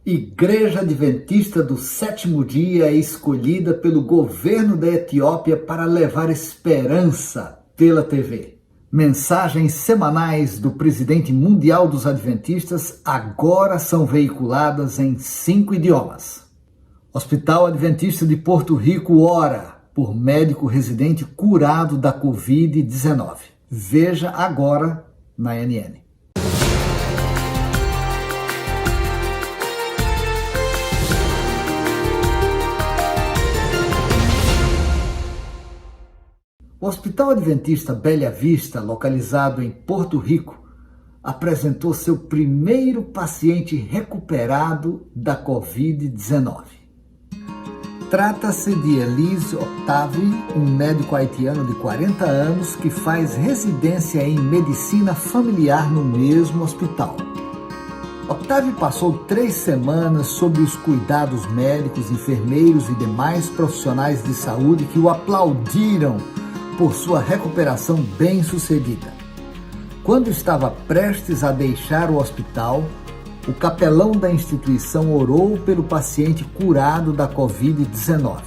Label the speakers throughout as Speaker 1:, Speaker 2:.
Speaker 1: Igreja Adventista do Sétimo Dia é escolhida pelo governo da Etiópia para levar esperança pela TV. Mensagens semanais do presidente mundial dos Adventistas agora são veiculadas em 5 idiomas. Hospital Adventista de Porto Rico ora por médico residente curado da Covid-19. Veja agora na NN. O Hospital Adventista Bela Vista, localizado em Porto Rico, apresentou seu primeiro paciente recuperado da Covid-19. Trata-se de Elise Octavie, um médico haitiano de 40 anos que faz residência em medicina familiar no mesmo hospital. Octavie passou 3 semanas sob os cuidados médicos, enfermeiros e demais profissionais de saúde que o aplaudiram por sua recuperação bem-sucedida. Quando estava prestes a deixar o hospital, o capelão da instituição orou pelo paciente curado da Covid-19.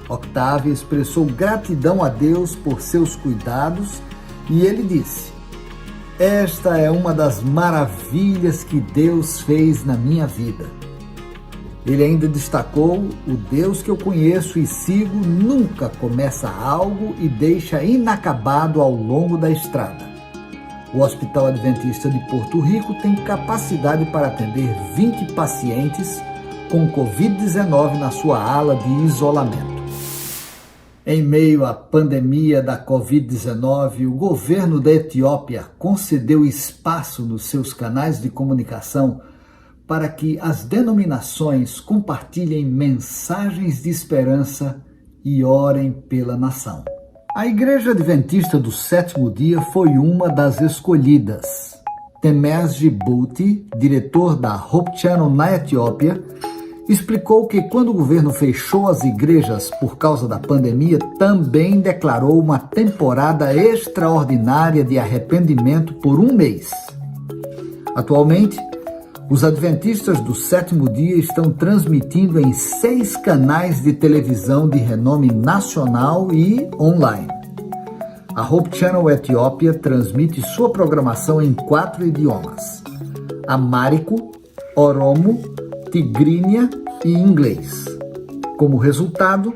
Speaker 1: Octavie expressou gratidão a Deus por seus cuidados e ele disse: "Esta é uma das maravilhas que Deus fez na minha vida." Ele ainda destacou: "O Deus que eu conheço e sigo nunca começa algo e deixa inacabado ao longo da estrada." O Hospital Adventista de Porto Rico tem capacidade para atender 20 pacientes com Covid-19 na sua ala de isolamento. Em meio à pandemia da Covid-19, o governo da Etiópia concedeu espaço nos seus canais de comunicação para que as denominações compartilhem mensagens de esperança e orem pela nação. A Igreja Adventista do Sétimo Dia foi uma das escolhidas. Temes Djibouti, diretor da Hope Channel na Etiópia, explicou que quando o governo fechou as igrejas por causa da pandemia, também declarou uma temporada extraordinária de arrependimento por 1 mês. Atualmente, os Adventistas do Sétimo Dia estão transmitindo em 6 canais de televisão de renome nacional e online. A Hope Channel Etiópia transmite sua programação em 4 idiomas: Amárico, Oromo, Tigrínia e inglês. Como resultado,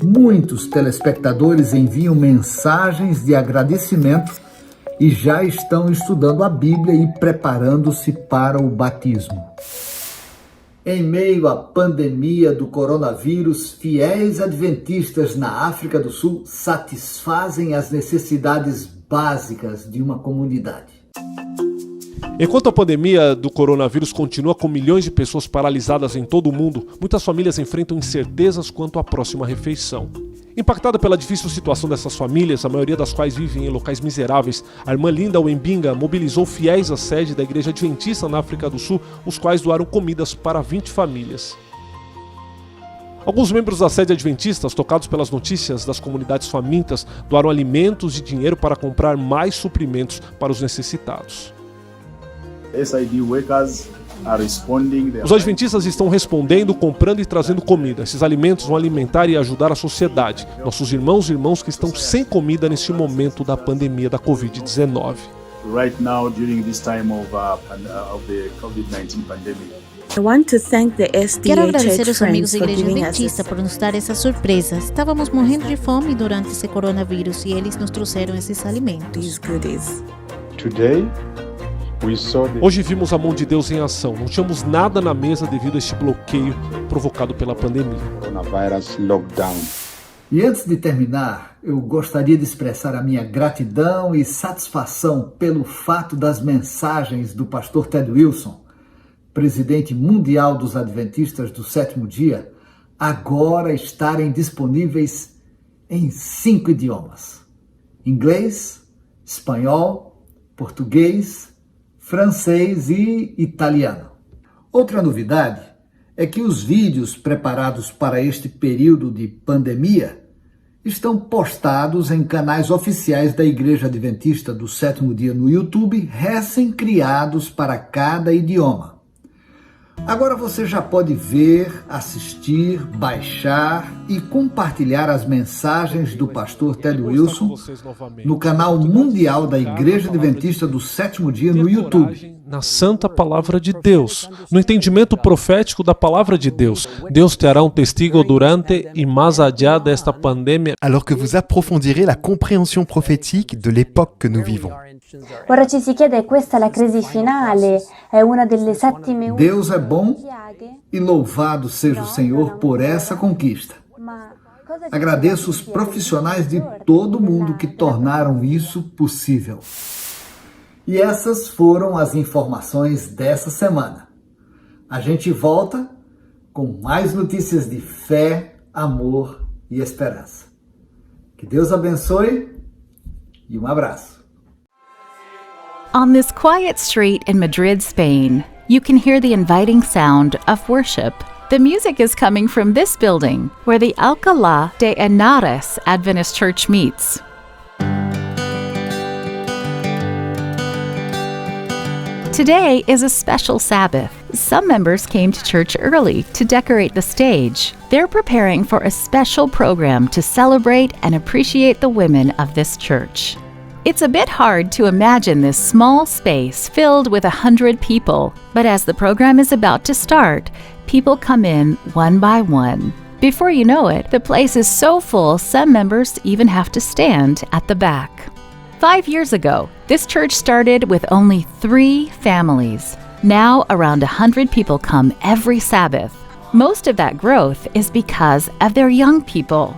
Speaker 1: muitos telespectadores enviam mensagens de agradecimento e já estão estudando a Bíblia e preparando-se para o batismo. Em meio à pandemia do coronavírus, fiéis adventistas na África do Sul satisfazem as necessidades básicas de uma comunidade.
Speaker 2: Enquanto a pandemia do coronavírus continua com milhões de pessoas paralisadas em todo o mundo, muitas famílias enfrentam incertezas quanto à próxima refeição. Impactada pela difícil situação dessas famílias, a maioria das quais vivem em locais miseráveis, a irmã Linda Wembinga mobilizou fiéis à sede da Igreja Adventista na África do Sul, os quais doaram comidas para 20 famílias. Alguns membros da sede adventistas, tocados pelas notícias das comunidades famintas, doaram alimentos e dinheiro para comprar mais suprimentos para os necessitados. Os adventistas estão respondendo, comprando e trazendo comida. Esses alimentos vão alimentar e ajudar a sociedade, nossos irmãos e irmãs que estão sem comida neste momento da pandemia da Covid-19.
Speaker 3: Quero agradecer aos amigos da Igreja Adventista por nos dar essa surpresa. Estávamos morrendo de fome durante esse coronavírus e eles nos trouxeram esses alimentos.
Speaker 2: Hoje vimos a mão de Deus em ação. Não tínhamos nada na mesa devido a este bloqueio provocado pela pandemia.
Speaker 1: E antes de terminar, eu gostaria de expressar a minha gratidão e satisfação pelo fato das mensagens do pastor Ted Wilson, presidente mundial dos Adventistas do Sétimo Dia, agora estarem disponíveis em 5 idiomas: inglês, espanhol, português, francês e italiano. Outra novidade é que os vídeos preparados para este período de pandemia estão postados em canais oficiais da Igreja Adventista do Sétimo Dia no YouTube, recém-criados para cada idioma. Agora você já pode ver, assistir, baixar e compartilhar as mensagens do pastor Ted Wilson no canal mundial da Igreja Adventista do Sétimo Dia no YouTube.
Speaker 2: Na santa palavra de Deus, no entendimento profético da palavra de Deus. Deus te hará testigo durante e mais allá desta pandemia.
Speaker 4: Alors que vous approfondirez la compréhension prophétique de l'époque que nous vivons.
Speaker 5: Ora ci si chiede, questa è la crisi finale, è una delle settime
Speaker 1: Deus é bom e louvado seja o Senhor por essa conquista. Agradeço os profissionais de todo mundo que tornaram isso possível. E essas foram as informações dessa semana. A gente volta com mais notícias de fé, amor e esperança. Que Deus abençoe e um abraço.
Speaker 6: On this quiet street in Madrid, Spain, you can hear the inviting sound of worship. The music is coming from this building, where the Alcalá de Henares Adventist Church meets. Today is a special Sabbath. Some members came to church early to decorate the stage. They're preparing for a special program to celebrate and appreciate the women of this church. It's a bit hard to imagine this small space filled with 100 people, but as the program is about to start, people come in one by one. Before you know it, the place is so full some members even have to stand at the back. 5 years ago, this church started with only 3 families. Now, around 100 people come every Sabbath. Most of that growth is because of their young people.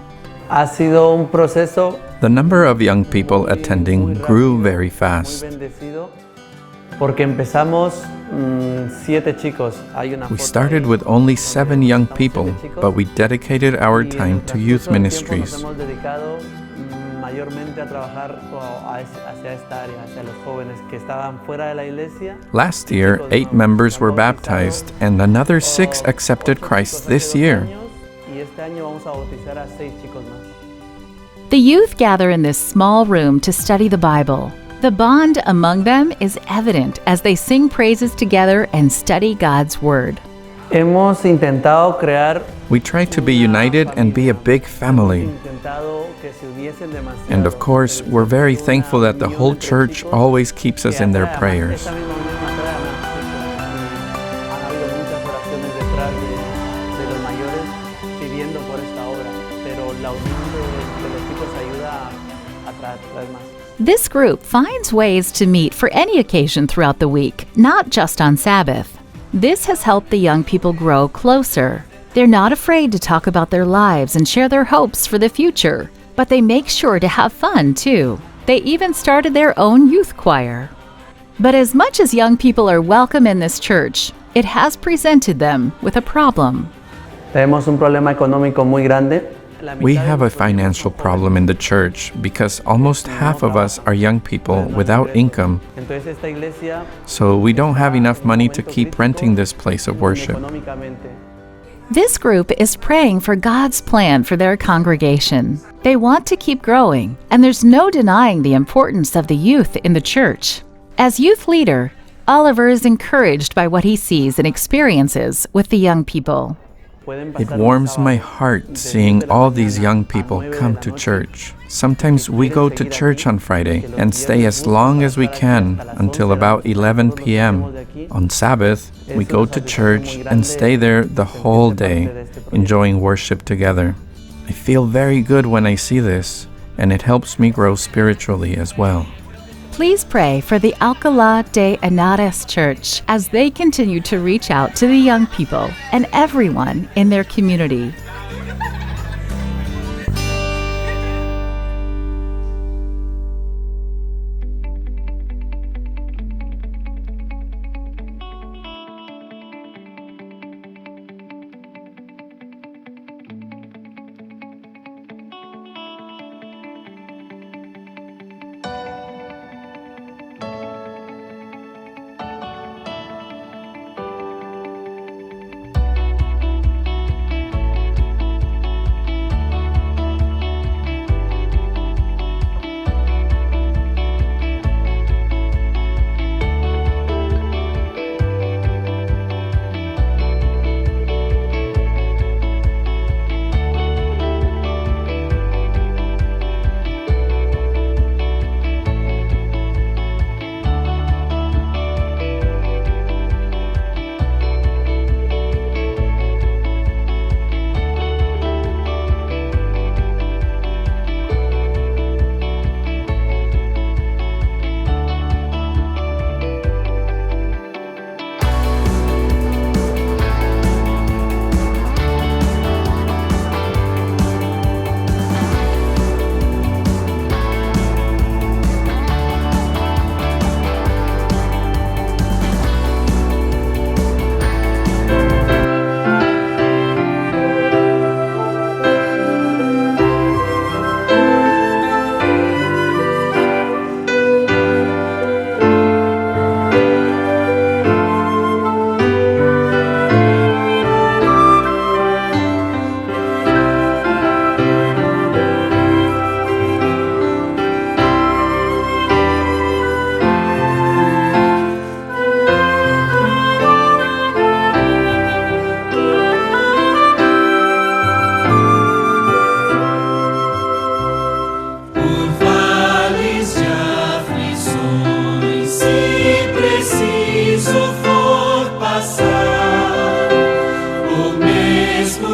Speaker 7: Ha sido un proceso.
Speaker 8: The number of young people attending grew very fast.
Speaker 7: Porque empezamos 7 chicos.
Speaker 8: We started with only 7 young people, but we dedicated our time to youth ministries. Last year, 8 members were baptized, and another 6 accepted Christ this year.
Speaker 6: The youth gather in this small room to study the Bible. The bond among them is evident as they sing praises together and study God's Word.
Speaker 7: Hemos intentado crear.
Speaker 8: We try to be united and be a big family. And of course, we're very thankful that the whole church always keeps us in their prayers.
Speaker 6: This group finds ways to meet for any occasion throughout the week, not just on Sabbath. This has helped the young people grow closer. They're not afraid to talk about their lives and share their hopes for the future, but they make sure to have fun too. They even started their own youth choir. But as much as young people are welcome in this church, it has presented them with a problem.
Speaker 7: Tenemos un problema económico muy grande.
Speaker 8: We have a financial problem in the church because almost half of us are young people without income. So we don't have enough money to keep renting this place of worship.
Speaker 6: This group is praying for God's plan for their congregation. They want to keep growing, and there's no denying the importance of the youth in the church. As youth leader, Oliver is encouraged by what he sees and experiences with the young people.
Speaker 8: It warms my heart seeing all these young people come to church. Sometimes we go to church on Friday and stay as long as we can until about 11 p.m. On Sabbath, we go to church and stay there the whole day, enjoying worship together. I feel very good when I see this, and it helps me grow spiritually as well.
Speaker 6: Please pray for the Alcalá de Henares Church as they continue to reach out to the young people and everyone in their community.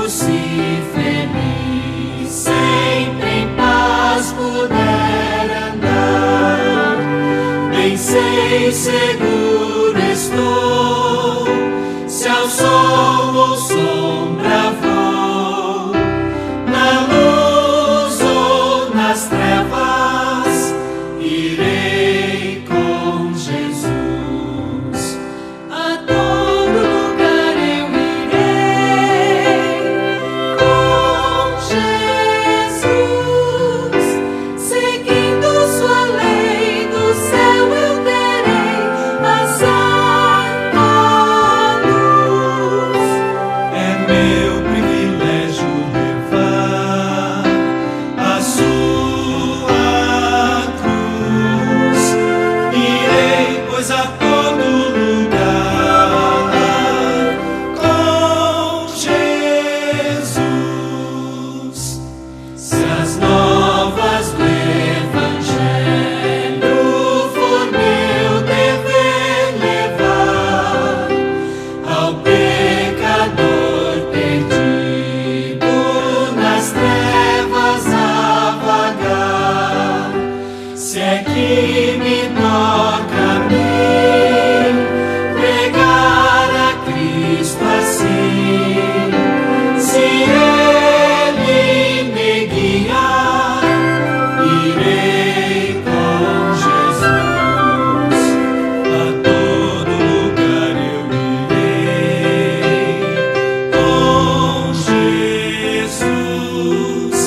Speaker 9: se feliz, sempre em paz puder andar. Bem sei, seguro estou, se ao sol ou sombra vou, na luz ou nas trevas, irei com Jesus. A todo lugar eu irei com Jesus, seguindo sua lei, do céu eu terei a santa luz. É meu privilégio levar a sua cruz. Irei, pois, a todo lugar com Jesus. Se as novas do Evangelho for meu dever levar ao pecador perdido nas trevas a vagar, se é que me toca a mim pregar a Cristo assim, se Ele me guiar, irei com Jesus. A todo lugar eu irei com Jesus,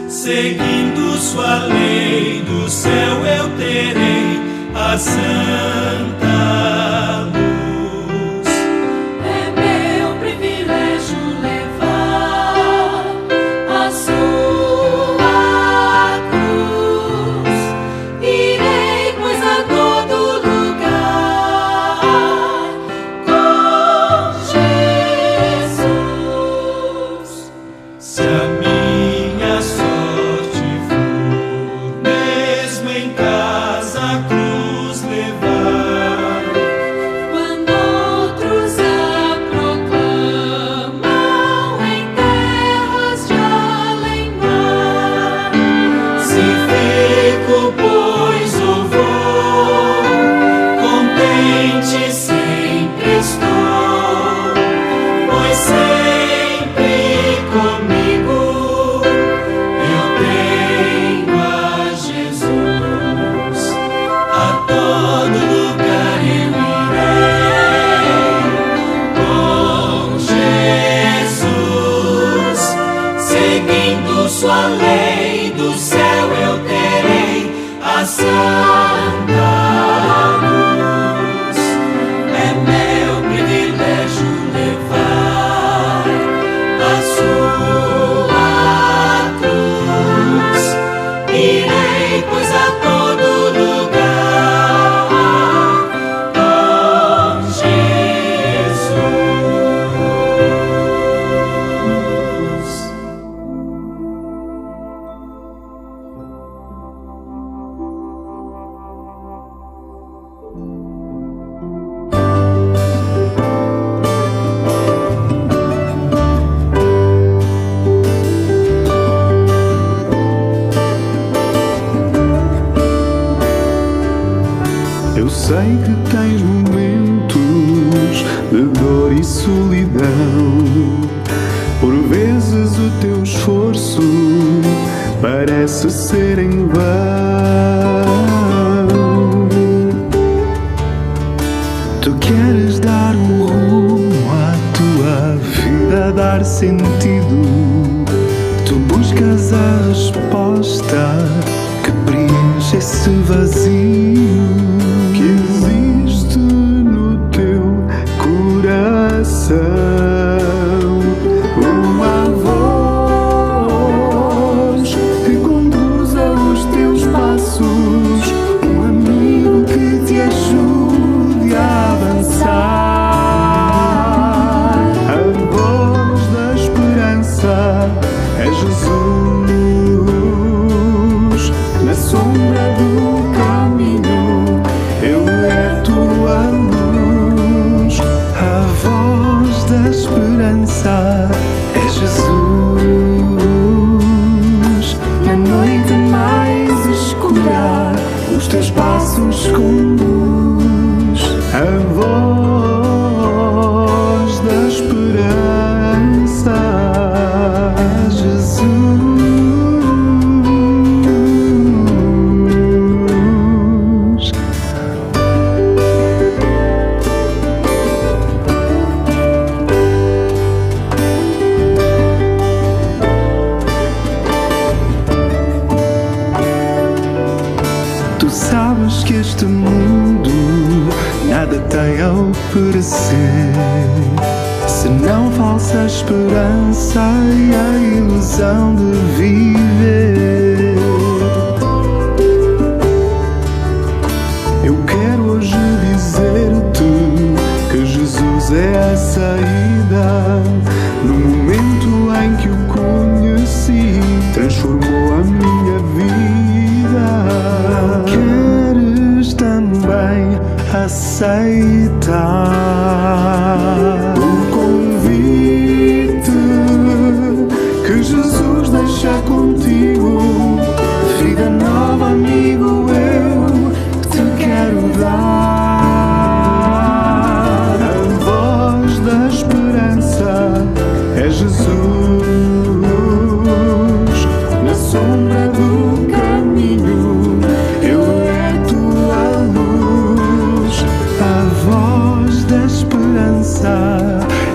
Speaker 9: seguindo sua lei, do céu eu terei a santa luz. É meu privilégio levar a sua cruz. Irei, pois, a todo lugar com Jesus. Se a minha sorte for mesmo em casa a cruz levar, quando outros a proclamam em terras de além-mar, se fico, pois, ou vou, contente sempre estou, pois sempre comigo eu tenho a Jesus. A todo lugar eu irei com Jesus, seguindo sua lei, do céu eu terei a santa luz. É meu privilégio levar a sua cruz. Irei, pois, a todo lugar com Jesus.
Speaker 10: Eu sei que tens momentos de dor e solidão. Por vezes o teu esforço parece ser em vão. Tu queres dar um rumo à tua vida, dar sentido. Tu buscas a resposta que preenche esse vazio que existe no teu coração. Uma voz que conduza os teus passos, um amigo que te ajude a avançar. A voz da esperança é Jesus, na sombra do caminho esperança é Jesus. Na noite mais escura, os teus passos conduz. A voz da esperança, Jesus. Tu sabes que este mundo nada tem a oferecer, senão falsa esperança e a ilusão de viver. Eu quero hoje dizer-te que Jesus é a saída. No momento em que o conheci, transformou a minha vida. Queres também aceitar o convite que Jesus deixa contigo? Vida nova, amigo, eu te quero dar. A voz da esperança é Jesus. Na sombra do caminho Ele é tua luz. A voz da esperança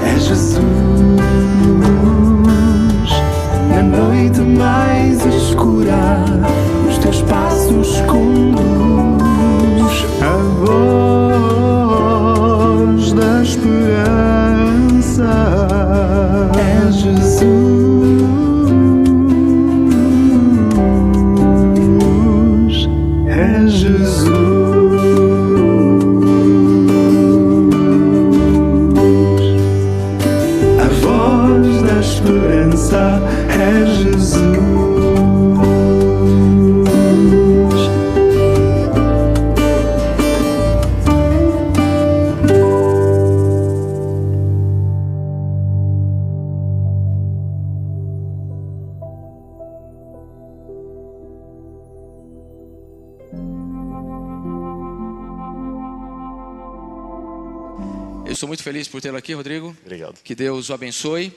Speaker 10: é Jesus. Na noite mais escura, os teus passos conduz. A voz da esperança é Jesus. É Jesus. A voz da esperança é Jesus.
Speaker 11: Eu sou muito feliz por tê-lo aqui, Rodrigo.
Speaker 12: Obrigado.
Speaker 11: Que Deus o abençoe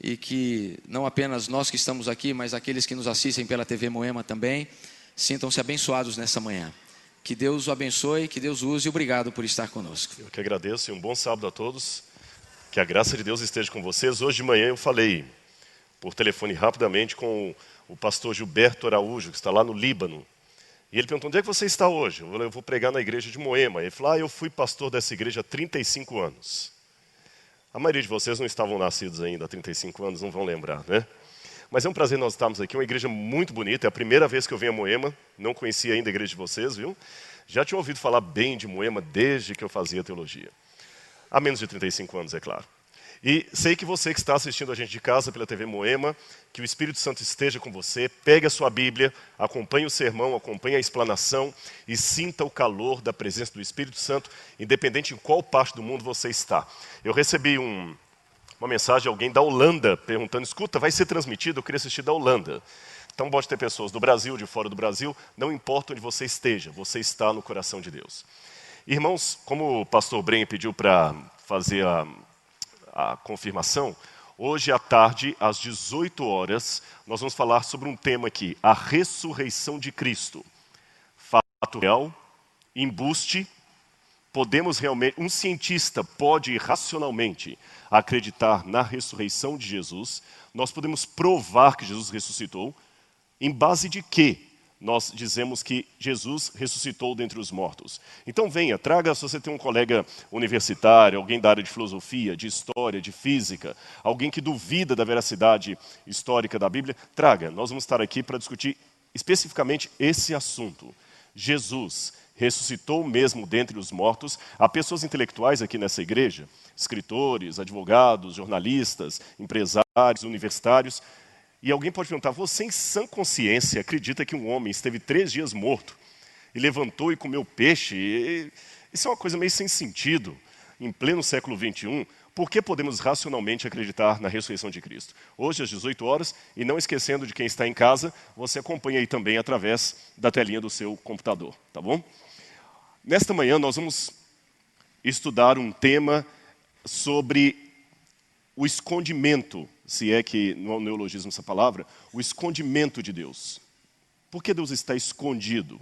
Speaker 11: e que não apenas nós que estamos aqui, mas aqueles que nos assistem pela TV Moema também, sintam-se abençoados nessa manhã. Que Deus o abençoe, que Deus o use e obrigado por estar conosco.
Speaker 12: Eu que agradeço e um bom sábado a todos. Que a graça de Deus esteja com vocês. Hoje de manhã eu falei por telefone rapidamente com o pastor Gilberto Araújo, que está lá no Líbano. E ele perguntou, onde é que você está hoje? Eu vou pregar na igreja de Moema. Ele falou, eu fui pastor dessa igreja há 35 anos. A maioria de vocês não estavam nascidos ainda há 35 anos, não vão lembrar, né? Mas é um prazer nós estarmos aqui, uma igreja muito bonita. É a primeira vez que eu venho a Moema, não conhecia ainda a igreja de vocês, viu? Já tinha ouvido falar bem de Moema desde que eu fazia teologia. Há menos de 35 anos, é claro. E sei que você que está assistindo a gente de casa pela TV Moema, que o Espírito Santo esteja com você, pegue a sua Bíblia, acompanhe o sermão, acompanhe a explanação e sinta o calor da presença do Espírito Santo, independente em qual parte do mundo você está. Eu recebi uma mensagem de alguém da Holanda perguntando, escuta, vai ser transmitido? Eu queria assistir da Holanda. Então pode ter pessoas do Brasil, de fora do Brasil, não importa onde você esteja, você está no coração de Deus. Irmãos, como o pastor Brenha pediu para fazer a confirmação, hoje à tarde, às 18 horas, nós vamos falar sobre um tema aqui, a ressurreição de Cristo. Fato real, embuste, podemos realmente, um cientista pode racionalmente acreditar na ressurreição de Jesus, nós podemos provar que Jesus ressuscitou, em base de quê? Nós dizemos que Jesus ressuscitou dentre os mortos. Então venha, traga, se você tem um colega universitário, alguém da área de filosofia, de história, de física, alguém que duvida da veracidade histórica da Bíblia, traga. Nós vamos estar aqui para discutir especificamente esse assunto. Jesus ressuscitou mesmo dentre os mortos. Há pessoas intelectuais aqui nessa igreja, escritores, advogados, jornalistas, empresários, universitários. E alguém pode perguntar, você em sã consciência acredita que um homem esteve 3 dias morto e levantou e comeu peixe? Isso é uma coisa meio sem sentido. Em pleno século XXI, Por que podemos racionalmente acreditar na ressurreição de Cristo? Hoje, às 18 horas, e não esquecendo de quem está em casa, você acompanha aí também através da telinha do seu computador, tá bom? Nesta manhã, nós vamos estudar um tema sobre o escondimento, se é que não é um neologismo essa palavra, o escondimento de Deus. Por que Deus está escondido?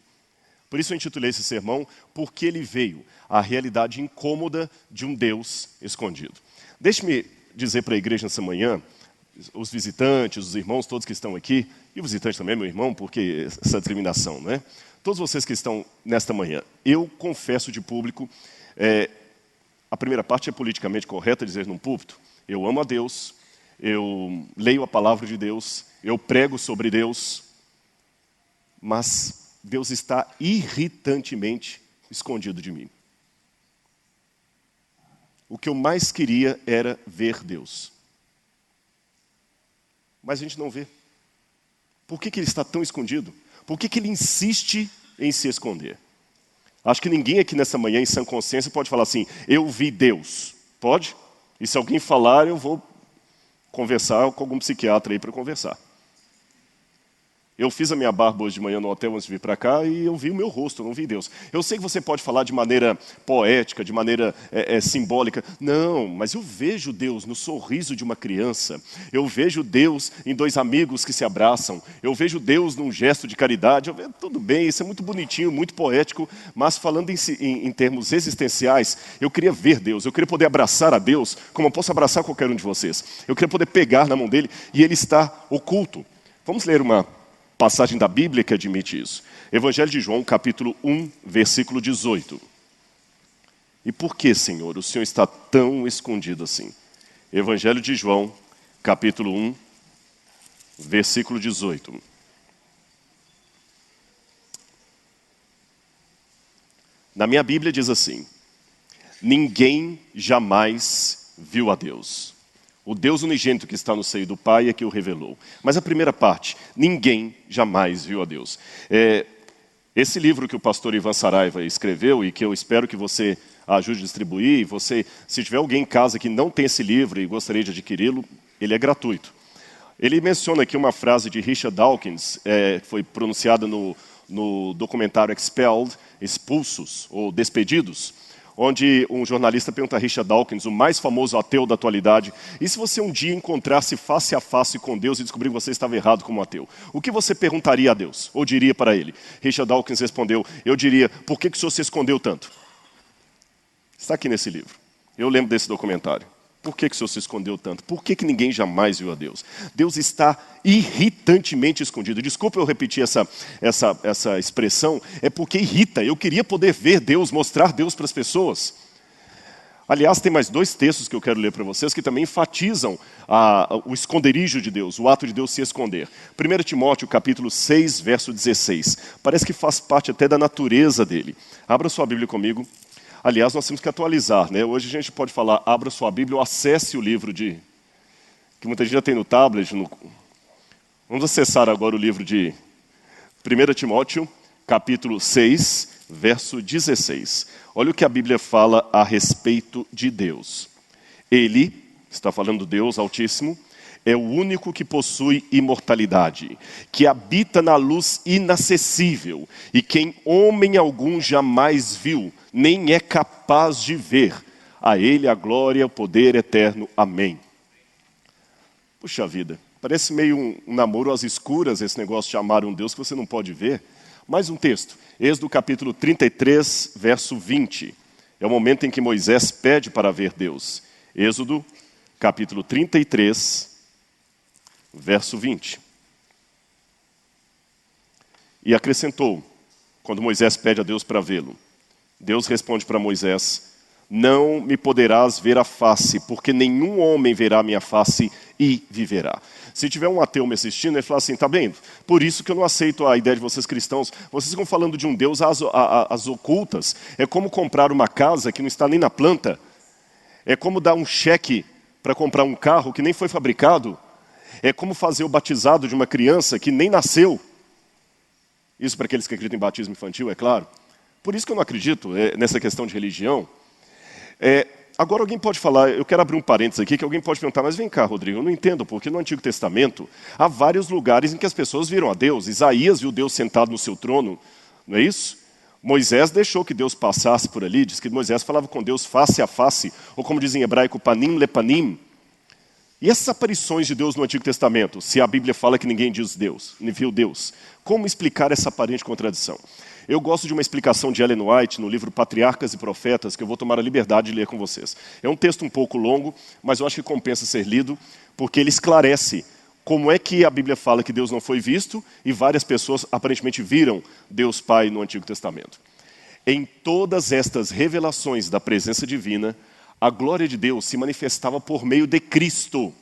Speaker 12: Por isso eu intitulei esse sermão, Porque Ele Veio, a realidade incômoda de um Deus escondido. Deixe-me dizer para a igreja nessa manhã, os visitantes, os irmãos, todos que estão aqui, e o visitante também é meu irmão, porque essa determinação, não é? Todos vocês que estão nesta manhã, eu confesso de público, a primeira parte é politicamente correta dizer num púlpito, eu amo a Deus, eu leio a palavra de Deus, eu prego sobre Deus, mas Deus está irritantemente escondido de mim. O que eu mais queria era ver Deus. Mas a gente não vê. Por que Ele está tão escondido? Por que Ele insiste em se esconder? Acho que ninguém aqui nessa manhã, em sã consciência, pode falar assim, eu vi Deus. Pode? E se alguém falar, eu vou conversar com algum psiquiatra aí para conversar. Eu fiz a minha barba hoje de manhã no hotel antes de vir para cá e eu vi o meu rosto, eu não vi Deus. Eu sei que você pode falar de maneira poética, de maneira simbólica. Não, mas eu vejo Deus no sorriso de uma criança. Eu vejo Deus em dois amigos que se abraçam. Eu vejo Deus num gesto de caridade. Tudo bem, isso é muito bonitinho, muito poético, mas falando em termos existenciais, eu queria ver Deus, eu queria poder abraçar a Deus como eu posso abraçar qualquer um de vocês. Eu queria poder pegar na mão dele e ele está oculto. Vamos ler uma passagem da Bíblia que admite isso. Evangelho de João, capítulo 1, versículo 18. E por que, Senhor, o Senhor está tão escondido assim? Evangelho de João, capítulo 1, versículo 18. Na minha Bíblia diz assim, ninguém jamais viu a Deus. O Deus unigênito que está no seio do Pai é que o revelou. Mas a primeira parte, ninguém jamais viu a Deus. Esse livro que o pastor Ivan Saraiva escreveu e que eu espero que você ajude a distribuir, se tiver alguém em casa que não tem esse livro e gostaria de adquiri-lo, ele é gratuito. Ele menciona aqui uma frase de Richard Dawkins, foi pronunciada no documentário Expelled, Expulsos ou Despedidos, onde um jornalista pergunta a Richard Dawkins, o mais famoso ateu da atualidade, e se você um dia encontrasse face a face com Deus e descobrir que você estava errado como ateu, o que você perguntaria a Deus, ou diria para ele? Richard Dawkins respondeu, eu diria, por que o senhor se escondeu tanto? Está aqui nesse livro, eu lembro desse documentário. Por que o senhor se escondeu tanto? Por que ninguém jamais viu a Deus? Deus está irritantemente escondido. Desculpa eu repetir essa expressão, é porque irrita. Eu queria poder ver Deus, mostrar Deus para as pessoas. Aliás, tem mais dois textos que eu quero ler para vocês que também enfatizam o esconderijo de Deus, o ato de Deus se esconder. 1 Timóteo, capítulo 6, verso 16. Parece que faz parte até da natureza dele. Abra sua Bíblia comigo. Aliás, nós temos que atualizar, né? Hoje a gente pode falar, abra sua Bíblia ou acesse o livro que muita gente já tem no tablet. Vamos acessar agora o livro de 1 Timóteo, capítulo 6, verso 16. Olha o que a Bíblia fala a respeito de Deus. Ele, está falando Deus Altíssimo, é o único que possui imortalidade, que habita na luz inacessível e quem homem algum jamais viu, nem é capaz de ver. A Ele a glória e o poder eterno. Amém. Puxa vida, parece meio um namoro às escuras esse negócio de amar um Deus que você não pode ver. Mais um texto, Êxodo capítulo 33, verso 20. É o momento em que Moisés pede para ver Deus. Êxodo capítulo 33, verso 20. E acrescentou, quando Moisés pede a Deus para vê-lo, Deus responde para Moisés, não me poderás ver a face, porque nenhum homem verá minha face e viverá. Se tiver um ateu me assistindo, ele fala assim, tá bem, por isso que eu não aceito a ideia de vocês cristãos, vocês ficam falando de um Deus às ocultas, é como comprar uma casa que não está nem na planta, é como dar um cheque para comprar um carro que nem foi fabricado, é como fazer o batizado de uma criança que nem nasceu. Isso para aqueles que acreditam em batismo infantil, é claro. Por isso que eu não acredito nessa questão de religião. Agora alguém pode falar, eu quero abrir um parênteses aqui, que alguém pode perguntar, mas vem cá, Rodrigo, eu não entendo, porque no Antigo Testamento há vários lugares em que as pessoas viram a Deus. Isaías viu Deus sentado no seu trono, não é isso? Moisés deixou que Deus passasse por ali, diz que Moisés falava com Deus face a face, ou como diz em hebraico, panim lepanim. E essas aparições de Deus no Antigo Testamento, se a Bíblia fala que ninguém diz Deus, nem viu Deus, como explicar essa aparente contradição? Eu gosto de uma explicação de Ellen White no livro Patriarcas e Profetas, que eu vou tomar a liberdade de ler com vocês. É um texto um pouco longo, mas eu acho que compensa ser lido, porque ele esclarece como é que a Bíblia fala que Deus não foi visto e várias pessoas aparentemente viram Deus Pai no Antigo Testamento. Em todas estas revelações da presença divina, a glória de Deus se manifestava por meio de Cristo.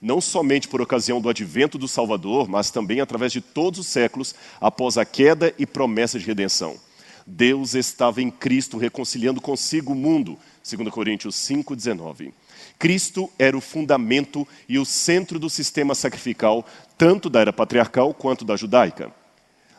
Speaker 12: Não somente por ocasião do advento do Salvador, mas também através de todos os séculos após a queda e promessa de redenção. Deus estava em Cristo reconciliando consigo o mundo, 2 Coríntios 5,19. Cristo era o fundamento e o centro do sistema sacrificial, tanto da era patriarcal quanto da judaica.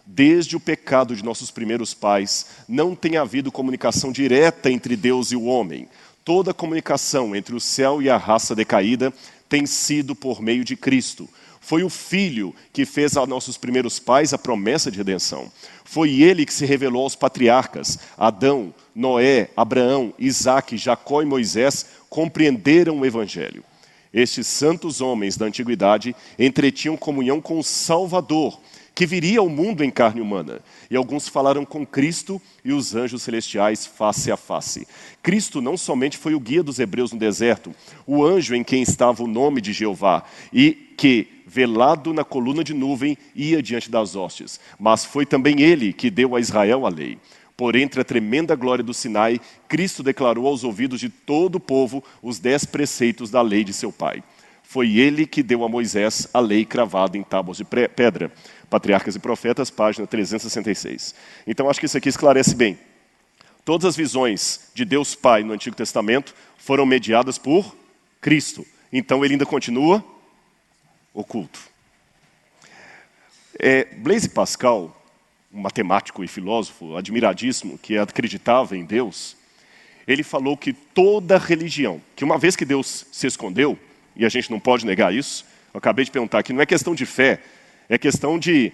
Speaker 12: Desde o pecado de nossos primeiros pais, não tem havido comunicação direta entre Deus e o homem. Toda a comunicação entre o céu e a raça decaída tem sido por meio de Cristo. Foi o Filho que fez a nossos primeiros pais a promessa de redenção. Foi Ele que se revelou aos patriarcas. Adão, Noé, Abraão, Isaque, Jacó e Moisés compreenderam o Evangelho. Estes santos homens da antiguidade entretinham comunhão com o Salvador, que viria ao mundo em carne humana. E alguns falaram com Cristo e os anjos celestiais face a face. Cristo não somente foi o guia dos hebreus no deserto, o anjo em quem estava o nome de Jeová, e que, velado na coluna de nuvem, ia diante das hostes. Mas foi também ele que deu a Israel a lei. Por entre a tremenda glória do Sinai, Cristo declarou aos ouvidos de todo o povo os 10 preceitos da lei de seu pai. Foi ele que deu a Moisés a lei cravada em tábuas de pedra. Patriarcas e Profetas, página 366. Então acho que isso aqui esclarece bem. Todas as visões de Deus Pai no Antigo Testamento foram mediadas por Cristo. Então ele ainda continua oculto. Blaise Pascal, um matemático e filósofo admiradíssimo, que acreditava em Deus, ele falou que toda religião, que uma vez que Deus se escondeu, e a gente não pode negar isso, eu acabei de perguntar aqui, não é questão de fé, é questão de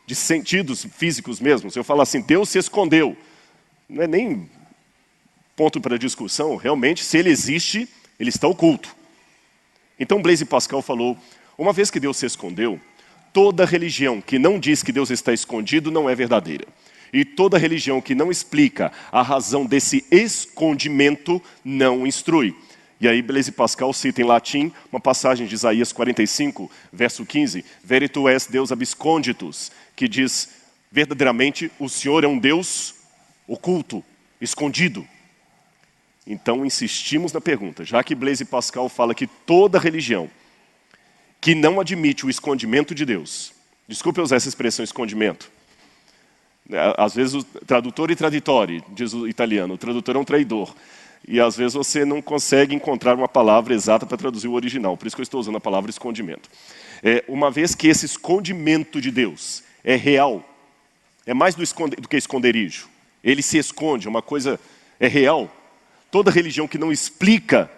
Speaker 12: sentidos físicos mesmo. Se eu falar assim, Deus se escondeu, não é nem ponto para discussão, realmente, se ele existe, ele está oculto. Então Blaise Pascal falou, uma vez que Deus se escondeu, toda religião que não diz que Deus está escondido não é verdadeira. E toda religião que não explica a razão desse escondimento não instrui. E aí Blaise Pascal cita em latim uma passagem de Isaías 45, verso 15, Veritu es Deus absconditus, que diz, verdadeiramente o Senhor é um Deus oculto, escondido. Então insistimos na pergunta, já que Blaise Pascal fala que toda religião que não admite o escondimento de Deus, desculpe usar essa expressão escondimento, às vezes o tradutor e traditore, diz o italiano, o tradutor é um traidor. E às vezes você não consegue encontrar uma palavra exata para traduzir o original. Por isso que eu estou usando a palavra escondimento. Uma vez que esse escondimento de Deus é real, é mais do que esconderijo. Ele se esconde, uma coisa é real. Toda religião que não explica,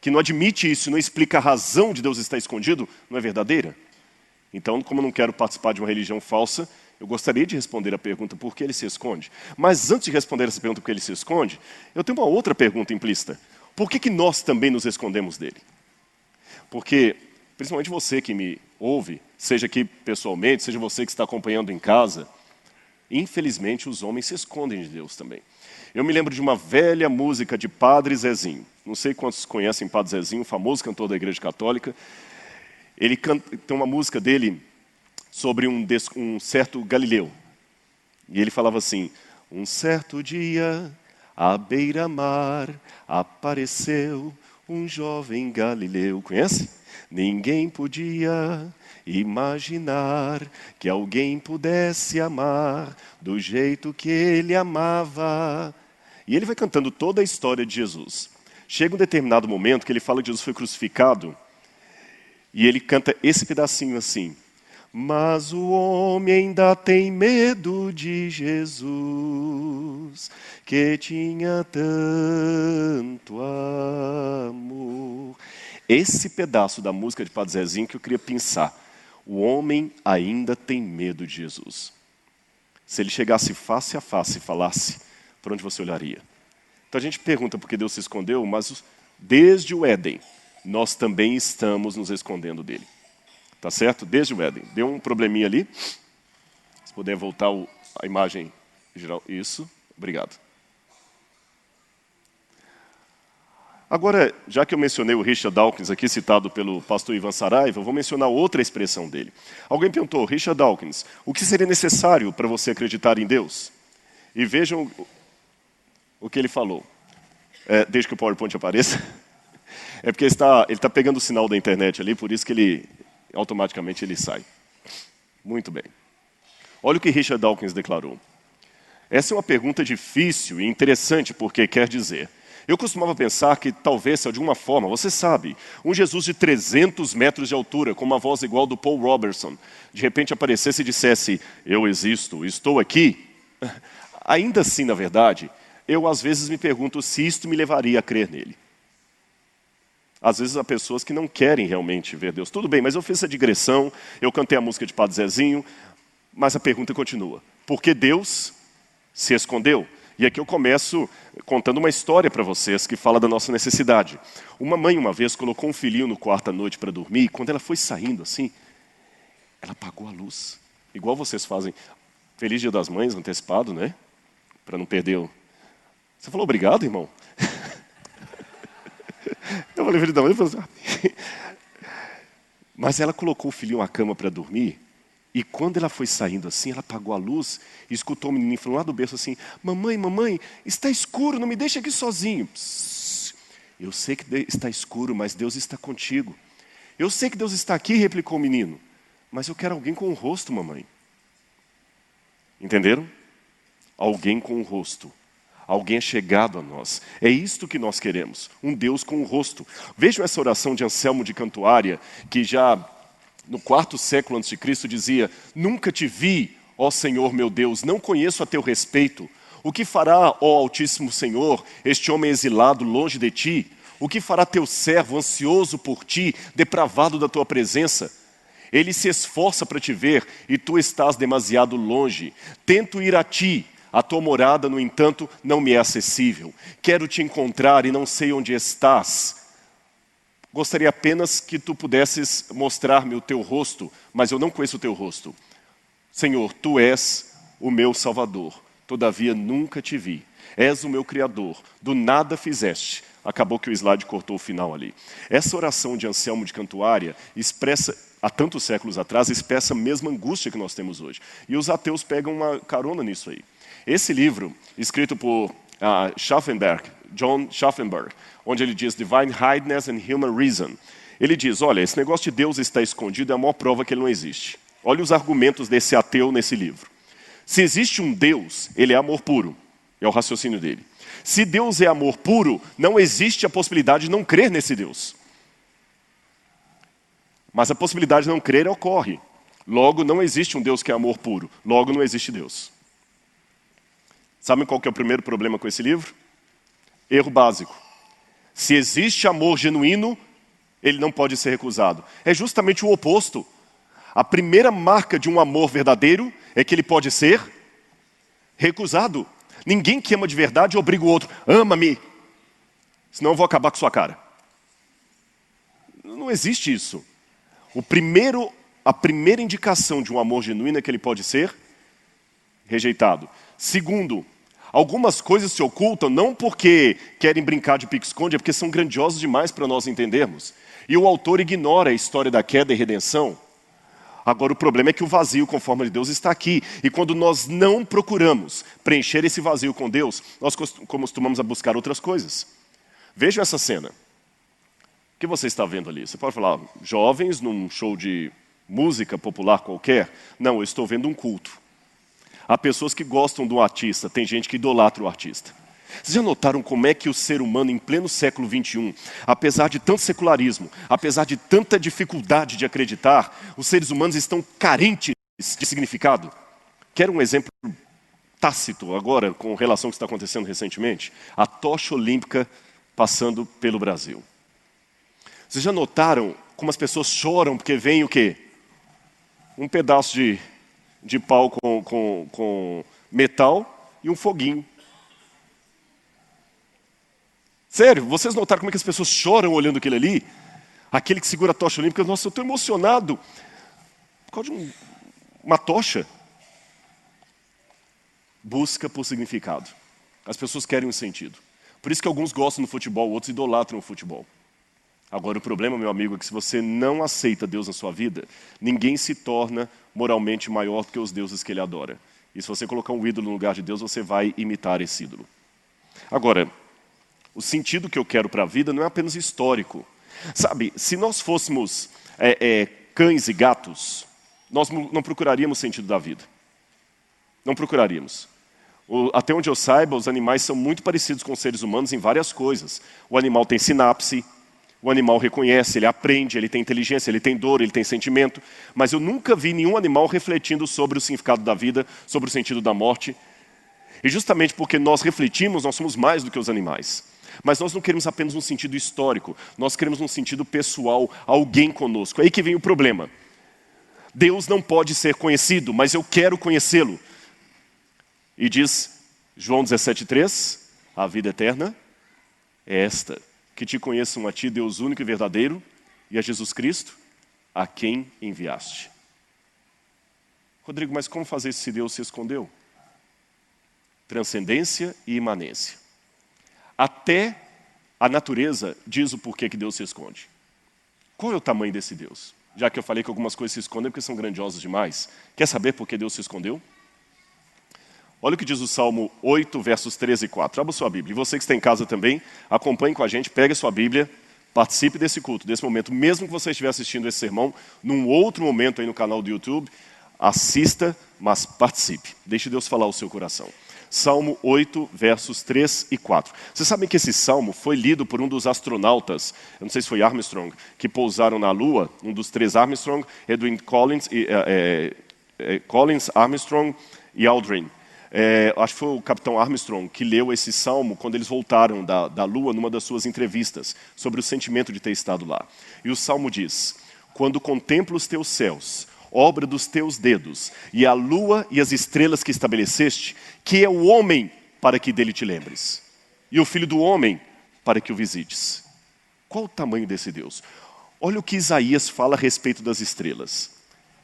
Speaker 12: que não admite isso, não explica a razão de Deus estar escondido, não é verdadeira. Então, como eu não quero participar de uma religião falsa, eu gostaria de responder a pergunta por que ele se esconde. Mas antes de responder essa pergunta por que ele se esconde, eu tenho uma outra pergunta implícita. Por que nós também nos escondemos dele? Porque, principalmente você que me ouve, seja aqui pessoalmente, seja você que está acompanhando em casa, infelizmente os homens se escondem de Deus também. Eu me lembro de uma velha música de Padre Zezinho. Não sei quantos conhecem Padre Zezinho, famoso cantor da Igreja Católica. Ele tem uma música dele sobre um certo Galileu. E ele falava assim, um certo dia, à beira-mar, apareceu um jovem Galileu. Conhece? Ninguém podia imaginar que alguém pudesse amar do jeito que ele amava. E ele vai cantando toda a história de Jesus. Chega um determinado momento que ele fala que Jesus foi crucificado, e ele canta esse pedacinho assim, Mas o homem ainda tem medo de Jesus, que tinha tanto amor. Esse pedaço da música de Padre Zezinho que eu queria pensar. O homem ainda tem medo de Jesus. Se ele chegasse face a face e falasse, para onde você olharia? Então a gente pergunta por que Deus se escondeu, mas desde o Éden, nós também estamos nos escondendo dele. Tá certo? Desde o Éden. Deu um probleminha ali. Se puder voltar a imagem geral. Isso. Obrigado. Agora, já que eu mencionei o Richard Dawkins aqui, citado pelo pastor Ivan Saraiva, eu vou mencionar outra expressão dele. Alguém perguntou, Richard Dawkins, o que seria necessário para você acreditar em Deus? E vejam o que ele falou. Desde que o PowerPoint apareça. É porque ele está pegando o sinal da internet ali, por isso que automaticamente ele sai. Muito bem. Olha o que Richard Dawkins declarou. Essa é uma pergunta difícil e interessante, porque quer dizer, eu costumava pensar que talvez, de alguma forma, você sabe, um Jesus de 300 metros de altura, com uma voz igual do Paul Robertson, de repente aparecesse e dissesse, eu existo, estou aqui. Ainda assim, na verdade, eu às vezes me pergunto se isto me levaria a crer nele. Às vezes há pessoas que não querem realmente ver Deus. Tudo bem, mas eu fiz essa digressão, eu cantei a música de Padre Zezinho, mas a pergunta continua. Por que Deus se escondeu? E aqui eu começo contando uma história para vocês que fala da nossa necessidade. Uma mãe uma vez colocou um filhinho no quarto à noite para dormir, e quando ela foi saindo assim, ela apagou a luz. Igual vocês fazem. Feliz Dia das Mães, antecipado, né? Para não perder o... Você falou obrigado, irmão? Eu falei, ele falou assim, mas ela colocou o filhinho na cama para dormir, e quando ela foi saindo assim, ela apagou a luz, e escutou o menininho falando lá do berço assim, mamãe, está escuro, não me deixa aqui sozinho. Psss, eu sei que está escuro, mas Deus está contigo. Eu sei que Deus está aqui, replicou o menino, mas eu quero alguém com um rosto, mamãe. Entenderam? Alguém com um rosto. Alguém chegado a nós. É isto que nós queremos, um Deus com um rosto. Vejam essa oração de Anselmo de Cantuária, que já no 4º século a.C. dizia, nunca te vi, ó Senhor meu Deus, não conheço a teu respeito. O que fará, ó Altíssimo Senhor, este homem exilado longe de ti? O que fará teu servo ansioso por ti, depravado da tua presença? Ele se esforça para te ver e tu estás demasiado longe. Tento ir a ti, a tua morada, no entanto, não me é acessível. Quero te encontrar e não sei onde estás. Gostaria apenas que tu pudesses mostrar-me o teu rosto, mas eu não conheço o teu rosto. Senhor, tu és o meu Salvador, todavia nunca te vi. És o meu Criador, do nada fizeste. Acabou que o slide cortou o final ali. Essa oração de Anselmo de Cantuária expressa, há tantos séculos atrás, expressa a mesma angústia que nós temos hoje. E os ateus pegam uma carona nisso aí. Esse livro, escrito por John Schaffenberg, onde ele diz Divine Hiddeness and Human Reason, ele diz, olha, esse negócio de Deus está escondido é a maior prova que ele não existe. Olha os argumentos desse ateu nesse livro. Se existe um Deus, ele é amor puro. É o raciocínio dele. Se Deus é amor puro, não existe a possibilidade de não crer nesse Deus. Mas a possibilidade de não crer ocorre. Logo, não existe um Deus que é amor puro. Logo, não existe Deus. Sabem qual que é o primeiro problema com esse livro? Erro básico. Se existe amor genuíno, ele não pode ser recusado. É justamente o oposto. A primeira marca de um amor verdadeiro é que ele pode ser recusado. Ninguém que ama de verdade obriga o outro, ama-me, senão eu vou acabar com sua cara. Não existe isso. A primeira indicação de um amor genuíno é que ele pode ser rejeitado. Segundo, algumas coisas se ocultam não porque querem brincar de pique-esconde, é porque são grandiosas demais para nós entendermos. E o autor ignora a história da queda e redenção. Agora o problema é que o vazio com a forma de Deus está aqui. E quando nós não procuramos preencher esse vazio com Deus, nós costumamos a buscar outras coisas. Vejam essa cena. O que você está vendo ali? Você pode falar, jovens num show de música popular qualquer? Não, eu estou vendo um culto. Há pessoas que gostam do artista, tem gente que idolatra o artista. Vocês já notaram como é que o ser humano, em pleno século XXI, apesar de tanto secularismo, apesar de tanta dificuldade de acreditar, os seres humanos estão carentes de significado? Quero um exemplo tácito agora, com relação ao que está acontecendo recentemente? A tocha olímpica passando pelo Brasil. Vocês já notaram como as pessoas choram porque vem o quê? Um pedaço de pau com metal e um foguinho. Sério, vocês notaram como é que as pessoas choram olhando aquele ali? Aquele que segura a tocha olímpica, nossa, eu estou emocionado. Por causa de uma tocha. Busca por significado. As pessoas querem um sentido. Por isso que alguns gostam do futebol, outros idolatram o futebol. Agora, o problema, meu amigo, é que se você não aceita Deus na sua vida, ninguém se torna moralmente maior do que os deuses que ele adora. E se você colocar um ídolo no lugar de Deus, você vai imitar esse ídolo. Agora, o sentido que eu quero para a vida não é apenas histórico. Sabe, se nós fôssemos cães e gatos, nós não procuraríamos sentido da vida. Não procuraríamos. Até onde eu saiba, os animais são muito parecidos com os seres humanos em várias coisas. O animal tem sinapse, o animal reconhece, ele aprende, ele tem inteligência, ele tem dor, ele tem sentimento. Mas eu nunca vi nenhum animal refletindo sobre o significado da vida, sobre o sentido da morte. E justamente porque nós refletimos, nós somos mais do que os animais. Mas nós não queremos apenas um sentido histórico, nós queremos um sentido pessoal, alguém conosco. É aí que vem o problema. Deus não pode ser conhecido, mas eu quero conhecê-lo. E diz João 17,3, a vida eterna é esta, que te conheçam a ti, Deus único e verdadeiro, e a Jesus Cristo, a quem enviaste. Rodrigo, mas como fazer isso se Deus se escondeu? Transcendência e imanência. Até a natureza diz o porquê que Deus se esconde. Qual é o tamanho desse Deus? Já que eu falei que algumas coisas se escondem porque são grandiosas demais. Quer saber por que Deus se escondeu? Olha o que diz o Salmo 8, versos 13 e 4. Abra sua Bíblia. E você que está em casa também, acompanhe com a gente, pegue a sua Bíblia, participe desse culto, desse momento. Mesmo que você estiver assistindo esse sermão, num outro momento aí no canal do YouTube, assista, mas participe. Deixe Deus falar o seu coração. Salmo 8, versos 3 e 4. Vocês sabem que esse salmo foi lido por um dos astronautas, eu não sei se foi Armstrong, que pousaram na Lua, um dos 3 Armstrong, Edwin Collins, Armstrong e Aldrin. Acho que foi o capitão Armstrong que leu esse salmo quando eles voltaram da Lua numa das suas entrevistas, sobre o sentimento de ter estado lá. E o salmo diz, quando contemplo os teus céus, obra dos teus dedos, e a lua e as estrelas que estabeleceste, que é o homem para que dele te lembres, e o filho do homem para que o visites. Qual o tamanho desse Deus? Olha o que Isaías fala a respeito das estrelas.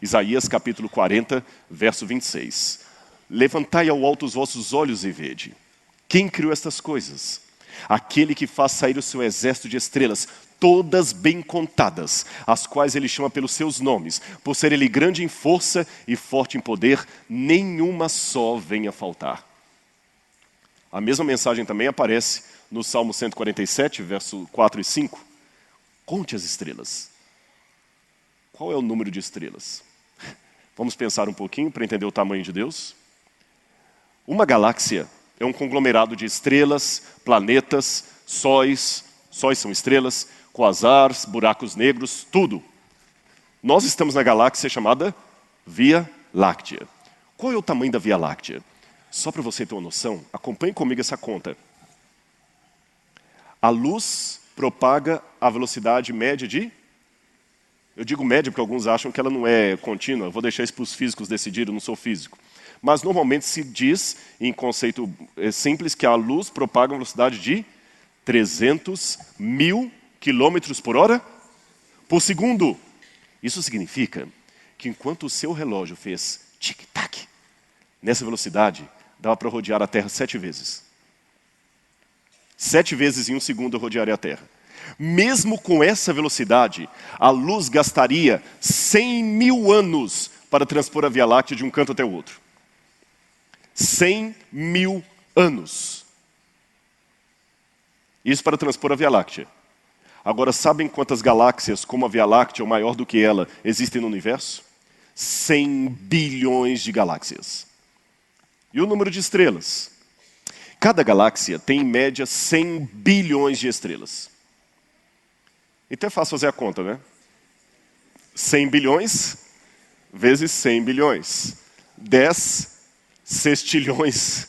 Speaker 12: Isaías capítulo 40, verso 26. Levantai ao alto os vossos olhos e vede. Quem criou estas coisas? Aquele que faz sair o seu exército de estrelas, todas bem contadas, as quais ele chama pelos seus nomes, por ser ele grande em força e forte em poder, nenhuma só venha faltar. A mesma mensagem também aparece no Salmo 147, verso 4 e 5. Conte as estrelas. Qual é o número de estrelas? Vamos pensar um pouquinho para entender o tamanho de Deus? Uma galáxia é um conglomerado de estrelas, planetas, sóis são estrelas, quasars, buracos negros, tudo. Nós estamos na galáxia chamada Via Láctea. Qual é o tamanho da Via Láctea? Só para você ter uma noção, acompanhe comigo essa conta. A luz propaga a velocidade média de... Eu digo média porque alguns acham que ela não é contínua, vou deixar isso para os físicos decidirem, eu não sou físico. Mas normalmente se diz, em conceito simples, que a luz propaga uma velocidade de 300.000 quilômetros por hora por segundo. Isso significa que enquanto o seu relógio fez tic-tac, nessa velocidade, dava para rodear a Terra 7 vezes. 7 vezes em 1 segundo eu rodearia a Terra. Mesmo com essa velocidade, a luz gastaria 100.000 anos para transpor a Via Láctea de um canto até o outro. 100.000 anos. Isso para transpor a Via Láctea. Agora, sabem quantas galáxias, como a Via Láctea, ou maior do que ela, existem no universo? 100 bilhões de galáxias. E o número de estrelas? Cada galáxia tem em média 100 bilhões de estrelas. Então é fácil fazer a conta, né? 100 bilhões vezes 100 bilhões. 10 sextilhões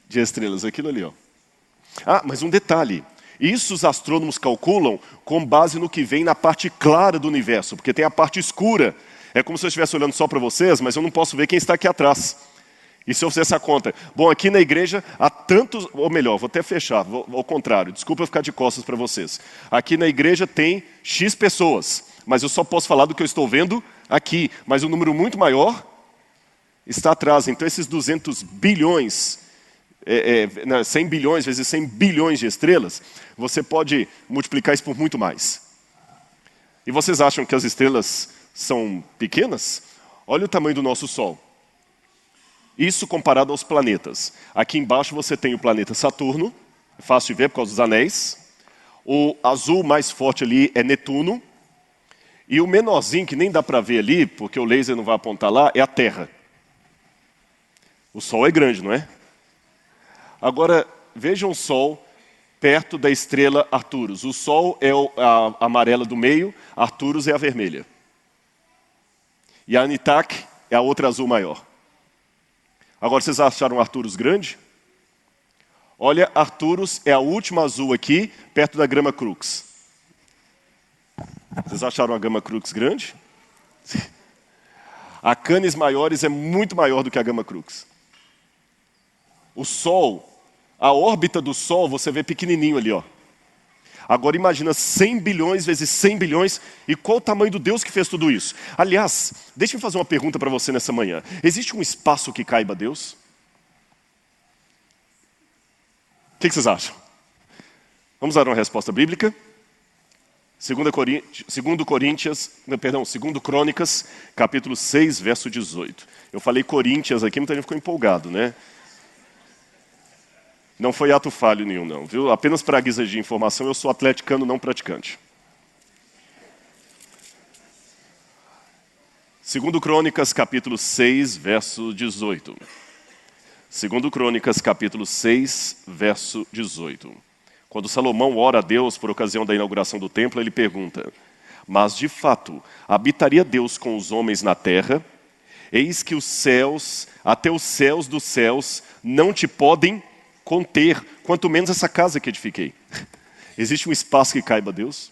Speaker 12: de estrelas. Aquilo ali, ó. Ah, mas um detalhe. Isso os astrônomos calculam com base no que vem na parte clara do universo, porque tem a parte escura. É como se eu estivesse olhando só para vocês, mas eu não posso ver quem está aqui atrás. E se eu fizer essa conta? Bom, aqui na igreja há tantos... Ou melhor, vou até fechar, ao contrário. Desculpa eu ficar de costas para vocês. Aqui na igreja tem X pessoas, mas eu só posso falar do que eu estou vendo aqui. Mas um número muito maior está atrás. Então esses 200 bilhões... 100 bilhões vezes 100 bilhões de estrelas, você pode multiplicar isso por muito mais. E vocês acham que as estrelas são pequenas? Olha o tamanho do nosso Sol. Isso comparado aos planetas. Aqui embaixo você tem o planeta Saturno, é fácil de ver por causa dos anéis. O azul mais forte ali é Netuno. E o menorzinho, que nem dá para ver ali, porque o laser não vai apontar lá, é a Terra. O Sol é grande, não é? Agora, vejam o Sol perto da estrela Arcturus. O Sol é a amarela do meio, Arcturus é a vermelha. E a Anitak é a outra azul maior. Agora, vocês acharam Arcturus grande? Olha, Arcturus é a última azul aqui, perto da Gama Crux. Vocês acharam a Gama Crux grande? A Canis Maiores é muito maior do que a Gama Crux. O Sol... A órbita do Sol, você vê pequenininho ali, ó. Agora imagina 100 bilhões vezes 100 bilhões, e qual o tamanho do Deus que fez tudo isso? Aliás, deixa eu fazer uma pergunta para você nessa manhã. Existe um espaço que caiba a Deus? O que vocês acham? Vamos dar uma resposta bíblica? 2 Crônicas, capítulo 6, verso 18. Eu falei Coríntias aqui, muita gente ficou empolgado, né? Não foi ato falho nenhum, não, viu? Apenas para guisa de informação, eu sou atleticano não praticante. 2 Crônicas, capítulo 6, verso 18. 2 Crônicas, capítulo 6, verso 18. Quando Salomão ora a Deus por ocasião da inauguração do templo, ele pergunta: mas de fato, habitaria Deus com os homens na terra? Eis que os céus, até os céus dos céus, não te podem conter, quanto menos essa casa que edifiquei. Existe um espaço que caiba a Deus?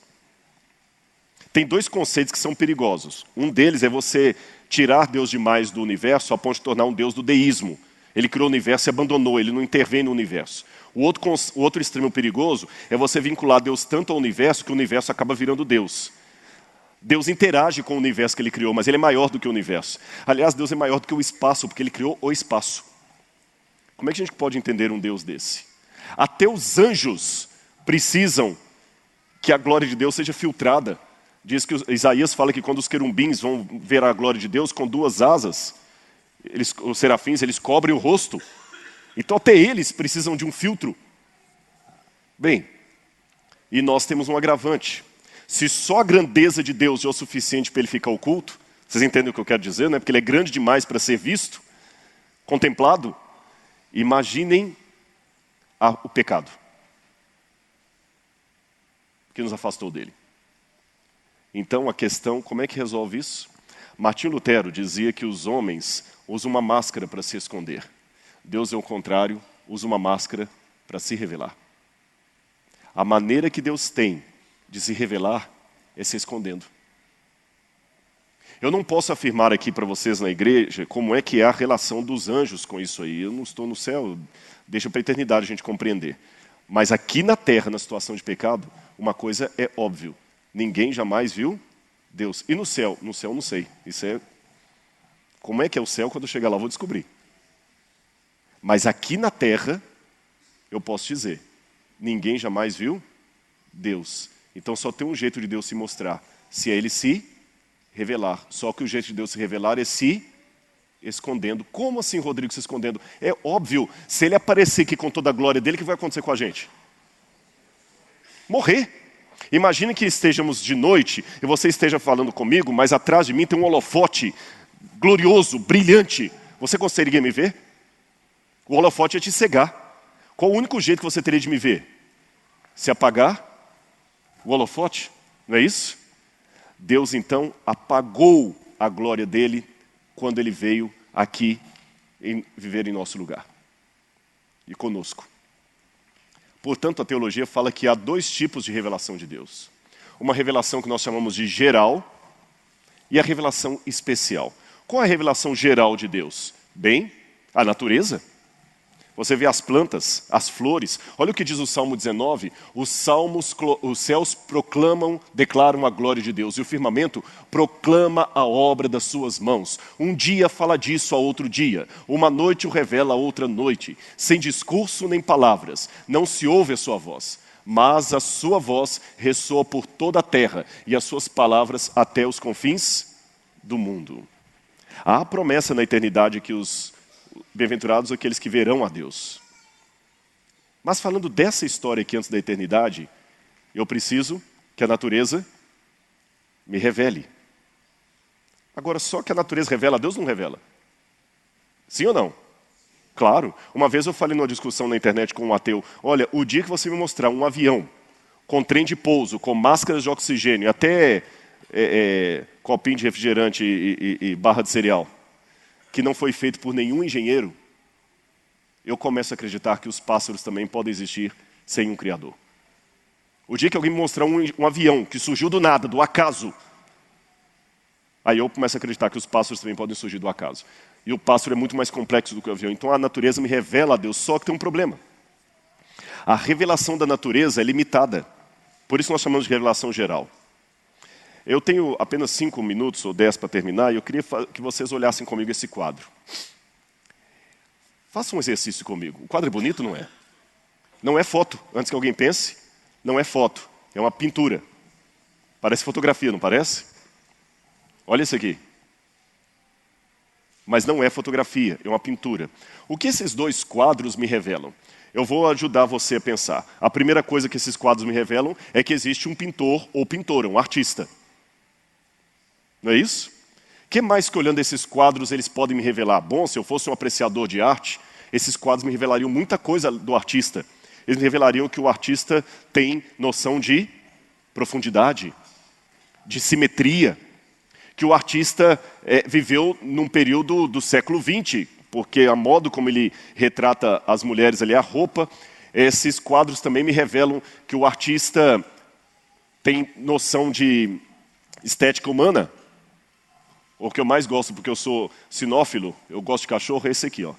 Speaker 12: Tem dois conceitos que são perigosos. Um deles é você tirar Deus demais do universo a ponto de tornar um Deus do deísmo. Ele criou o universo e abandonou, ele não intervém no universo. O outro extremo perigoso é você vincular Deus tanto ao universo que o universo acaba virando Deus. Deus interage com o universo que ele criou, mas ele é maior do que o universo. Aliás, Deus é maior do que o espaço, porque ele criou o espaço. Como é que a gente pode entender um Deus desse? Até os anjos precisam que a glória de Deus seja filtrada. Diz que Isaías fala que quando os querubins vão ver a glória de Deus com duas asas, os serafins, eles cobrem o rosto. Então até eles precisam de um filtro. Bem, e nós temos um agravante. Se só a grandeza de Deus é o suficiente para ele ficar oculto, vocês entendem o que eu quero dizer, né? Porque ele é grande demais para ser visto, contemplado. Imaginem o pecado que nos afastou dele. Então a questão, como é que resolve isso? Martinho Lutero dizia que os homens usam uma máscara para se esconder. Deus, ao contrário, usa uma máscara para se revelar. A maneira que Deus tem de se revelar é se escondendo. Eu não posso afirmar aqui para vocês na igreja como é que é a relação dos anjos com isso aí. Eu não estou no céu, deixa para a eternidade a gente compreender. Mas aqui na terra, na situação de pecado, uma coisa é óbvio. Ninguém jamais viu Deus. E no céu? No céu não sei. Isso é... Como é que é o céu? Quando eu chegar lá eu vou descobrir. Mas aqui na terra, eu posso dizer, ninguém jamais viu Deus. Então só tem um jeito de Deus se mostrar, se é ele se revelar. Só que o jeito de Deus se revelar é se escondendo. Como assim, Rodrigo, se escondendo? É óbvio, se ele aparecer aqui com toda a glória dele, o que vai acontecer com a gente? Morrer. Imagine que estejamos de noite e você esteja falando comigo, mas atrás de mim tem um holofote glorioso, brilhante. Você conseguiria me ver? O holofote ia te cegar. Qual o único jeito que você teria de me ver? Se apagar o holofote? Não é isso? Deus então apagou a glória dele quando ele veio aqui viver em nosso lugar e conosco. Portanto, a teologia fala que há dois tipos de revelação de Deus. Uma revelação que nós chamamos de geral e a revelação especial. Qual é a revelação geral de Deus? Bem, a natureza. Você vê as plantas, as flores. Olha o que diz o Salmo 19. Os céus proclamam, declaram a glória de Deus. E o firmamento proclama a obra das suas mãos. Um dia fala disso a outro dia. Uma noite o revela a outra noite. Sem discurso nem palavras. Não se ouve a sua voz. Mas a sua voz ressoa por toda a terra. E as suas palavras até os confins do mundo. Há promessa na eternidade que os bem-aventurados aqueles que verão a Deus. Mas falando dessa história aqui antes da eternidade, eu preciso que a natureza me revele. Agora, só que a natureza revela, Deus não revela. Sim ou não? Claro. Uma vez eu falei numa discussão na internet com um ateu, olha, o dia que você me mostrar um avião com trem de pouso, com máscaras de oxigênio, até copinho de refrigerante e barra de cereal, que não foi feito por nenhum engenheiro, eu começo a acreditar que os pássaros também podem existir sem um Criador. O dia que alguém me mostrar um avião que surgiu do nada, do acaso, aí eu começo a acreditar que os pássaros também podem surgir do acaso. E o pássaro é muito mais complexo do que o avião. Então a natureza me revela a Deus, só que tem um problema. A revelação da natureza é limitada. Por isso nós chamamos de revelação geral. Eu tenho apenas 5 minutos ou 10 para terminar e eu queria que vocês olhassem comigo esse quadro. Faça um exercício comigo. O quadro é bonito, não é? Não é foto. Antes que alguém pense, não é foto. É uma pintura. Parece fotografia, não parece? Olha isso aqui. Mas não é fotografia, é uma pintura. O que esses dois quadros me revelam? Eu vou ajudar você a pensar. A primeira coisa que esses quadros me revelam é que existe um pintor ou pintora, um artista. Não é isso? O que mais que olhando esses quadros eles podem me revelar? Bom, se eu fosse um apreciador de arte, esses quadros me revelariam muita coisa do artista. Eles me revelariam que o artista tem noção de profundidade, de simetria, que o artista viveu num período do século XX, porque a modo como ele retrata as mulheres ali, a roupa, esses quadros também me revelam que o artista tem noção de estética humana. O que eu mais gosto, porque eu sou sinófilo, eu gosto de cachorro, é esse aqui, ó.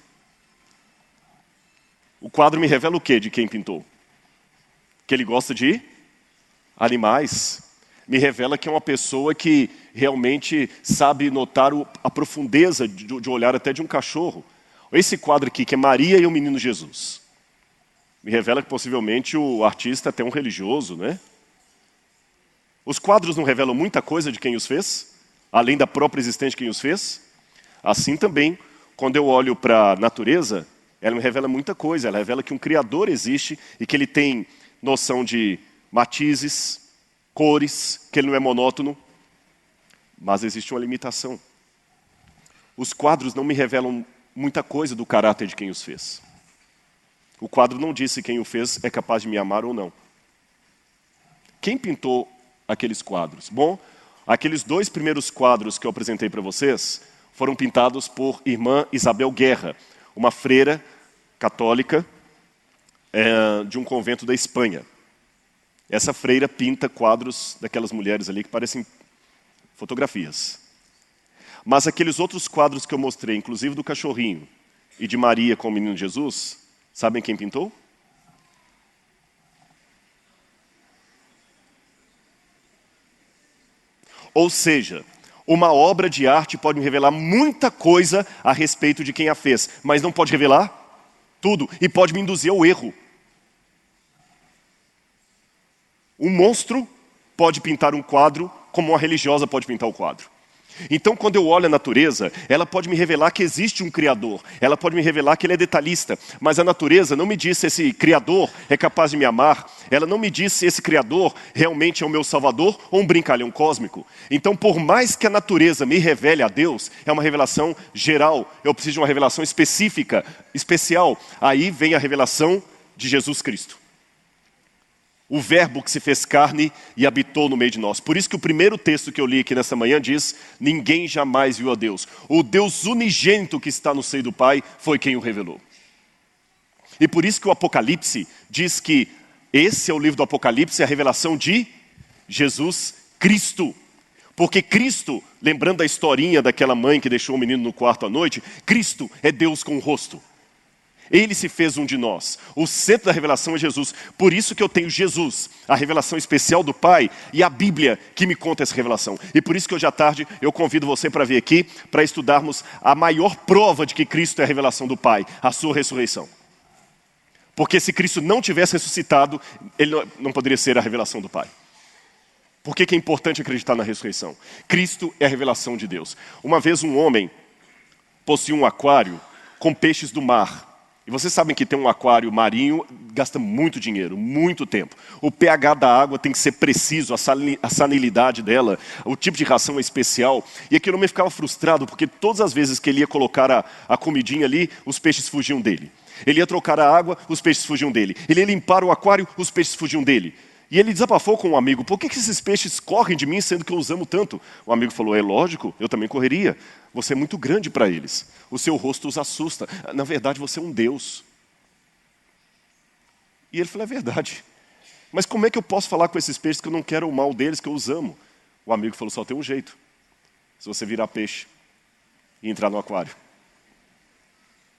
Speaker 12: O quadro me revela o quê de quem pintou? Que ele gosta de animais. Me revela que é uma pessoa que realmente sabe notar a profundeza de olhar até de um cachorro. Esse quadro aqui, que é Maria e o Menino Jesus. Me revela que possivelmente o artista é até um religioso, né? Os quadros não revelam muita coisa de quem os fez? Além da própria existência de quem os fez? Assim também, quando eu olho para a natureza, ela me revela muita coisa. Ela revela que um Criador existe e que ele tem noção de matizes, cores, que ele não é monótono. Mas existe uma limitação. Os quadros não me revelam muita coisa do caráter de quem os fez. O quadro não disse quem o fez é capaz de me amar ou não. Quem pintou aqueles quadros? Bom, aqueles 2 primeiros quadros que eu apresentei para vocês foram pintados por irmã Isabel Guerra, uma freira católica de um convento da Espanha. Essa freira pinta quadros daquelas mulheres ali que parecem fotografias. Mas aqueles outros quadros que eu mostrei, inclusive do cachorrinho e de Maria com o Menino Jesus, sabem quem pintou? Ou seja, uma obra de arte pode me revelar muita coisa a respeito de quem a fez, mas não pode revelar tudo e pode me induzir ao erro. Um monstro pode pintar um quadro como uma religiosa pode pintar o quadro. Então, quando eu olho a natureza, ela pode me revelar que existe um Criador. Ela pode me revelar que ele é detalhista. Mas a natureza não me diz se esse Criador é capaz de me amar. Ela não me diz se esse Criador realmente é o meu Salvador ou um brincalhão cósmico. Então, por mais que a natureza me revele a Deus, é uma revelação geral. Eu preciso de uma revelação específica, especial. Aí vem a revelação de Jesus Cristo. O verbo que se fez carne e habitou no meio de nós. Por isso que o primeiro texto que eu li aqui nessa manhã diz: ninguém jamais viu a Deus. O Deus unigênito que está no seio do Pai foi quem o revelou. E por isso que o Apocalipse diz que esse é o livro do Apocalipse, a revelação de Jesus Cristo. Porque Cristo, lembrando a historinha daquela mãe que deixou o menino no quarto à noite, Cristo é Deus com o rosto. Ele se fez um de nós. O centro da revelação é Jesus. Por isso que eu tenho Jesus, a revelação especial do Pai, e a Bíblia que me conta essa revelação. E por isso que hoje à tarde eu convido você para vir aqui, para estudarmos a maior prova de que Cristo é a revelação do Pai, a sua ressurreição. Porque se Cristo não tivesse ressuscitado, ele não poderia ser a revelação do Pai. Por que é importante acreditar na ressurreição? Cristo é a revelação de Deus. Uma vez um homem possuía um aquário com peixes do mar. E vocês sabem que ter um aquário marinho gasta muito dinheiro, muito tempo. O pH da água tem que ser preciso, a salinidade dela, o tipo de ração é especial. E aquele homem ficava frustrado, porque todas as vezes que ele ia colocar a comidinha ali, os peixes fugiam dele. Ele ia trocar a água, os peixes fugiam dele. Ele ia limpar o aquário, os peixes fugiam dele. E ele desabafou com um amigo: por que esses peixes correm de mim, sendo que eu os amo tanto? O amigo falou: é lógico, eu também correria. Você é muito grande para eles. O seu rosto os assusta. Na verdade, você é um Deus. E ele falou: é verdade. Mas como é que eu posso falar com esses peixes que eu não quero o mal deles, que eu os amo? O amigo falou: só tem um jeito. Se você virar peixe e entrar no aquário.